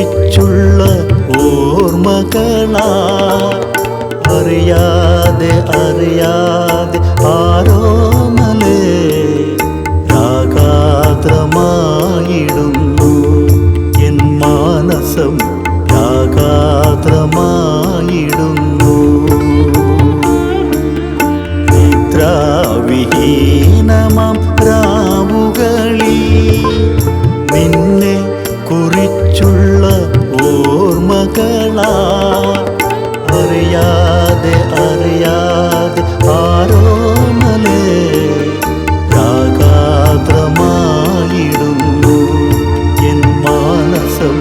കുറിച്ചുള്ള ഓർമ്മകളാ അറിയാതെ അറിയാതെ ആരോമലേ രാഗാദ്രമായിടുന്നു എൻ മാനസം രാഗാദ്രമായിടുന്നു നിദ്രാവിഹീനമാം രാവുകളിൽ നിന്നെ കുറിച്ചുള്ള ഓർമ്മകളാ അറിയാതെ അറിയാതെ ആരോമലേ രാഗാദ്രമായിടുന്നു എൻ മാനസം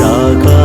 രാഗാദ്രമായിടുന്നു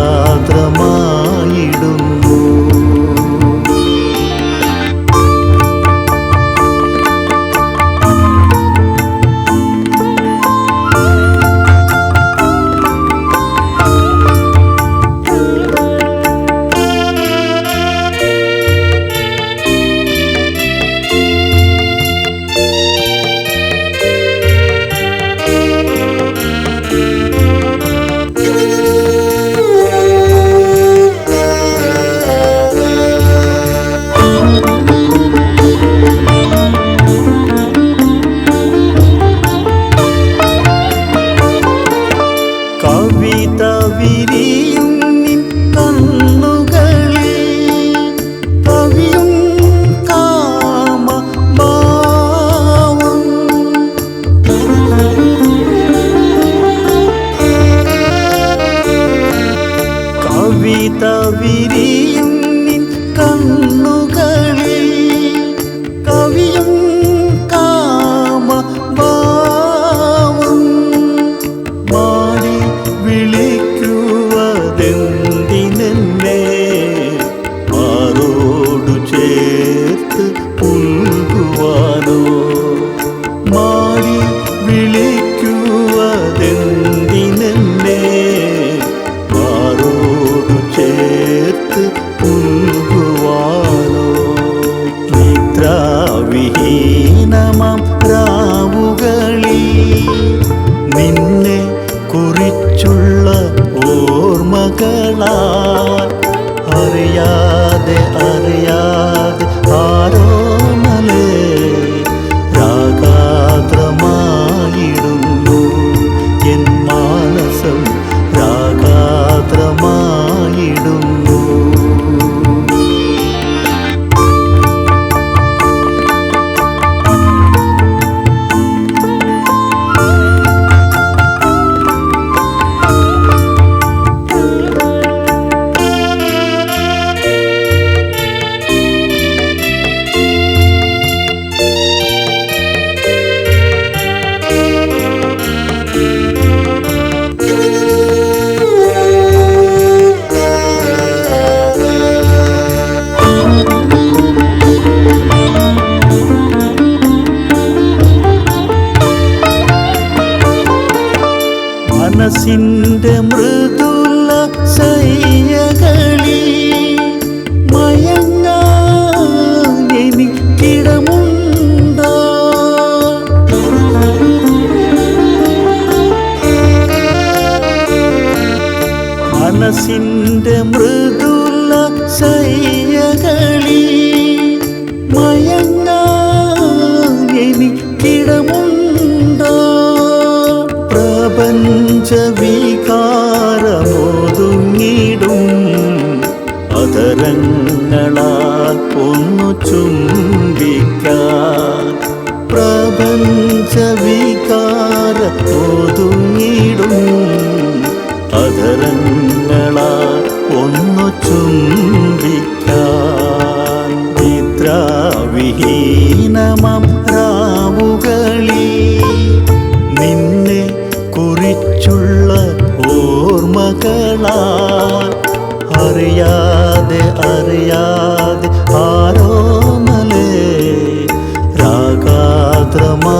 കവിത വിരിയും നിൻ കണ്ണുകളിൽ കവിയും കാമഭാവം കവിത വിരിയും നിൻ കണ്ണുകളിൽ കവിയും കാമഭാവം മാടി വിളിക്കുവതെന്തിനെന്നെ ആരോടു ചേർത്ത് പുൽകുവാനോ മാടി വിളിക്കുവതെന്തിനെന്നെ ആരോടു ചേർത്ത് പുൽകുവാനോ നിദ്രാവിഹീനമാം രാവുകളിൽ നിന്നെ കുറിച്ചുള്ള ഓർമ്മകളാ അറിയാതെ അറിയാതെ ആരോമലേ രാഗാദ്രമായിടുന്നു എൻ മാനസം രാഗാദ്രമായിടുന്നു മനസ്സിന്റെ മൃദുല ശയ്യകളിൽ മയങ്ങാൻ എനിക്കിടമുണ്ടോ മനസ്സിന്റെ മൃദുല ശയ്യകളിൽ മയങ്ങാൻ എനിക്കിടമുണ്ടോ പ്രപഞ്ചവികാരമോതുങ്ങിടും അതരങ്ങളാൽ ഒന്നു ചുംബിക്കാൻ പ്രപഞ്ചവികാരമോതുങ്ങിടും അതരങ്ങളാൽ ഒന്നു ചുംബിക്കാൻ നിദ്രാവിഹീനമാം രാവുകളിൽ നിന്നെ കുറിച്ചുള്ള ഓർമ്മകളാ അറിയാതെ അറിയാതെ ആരോമലേ രാഗാദ്രമാ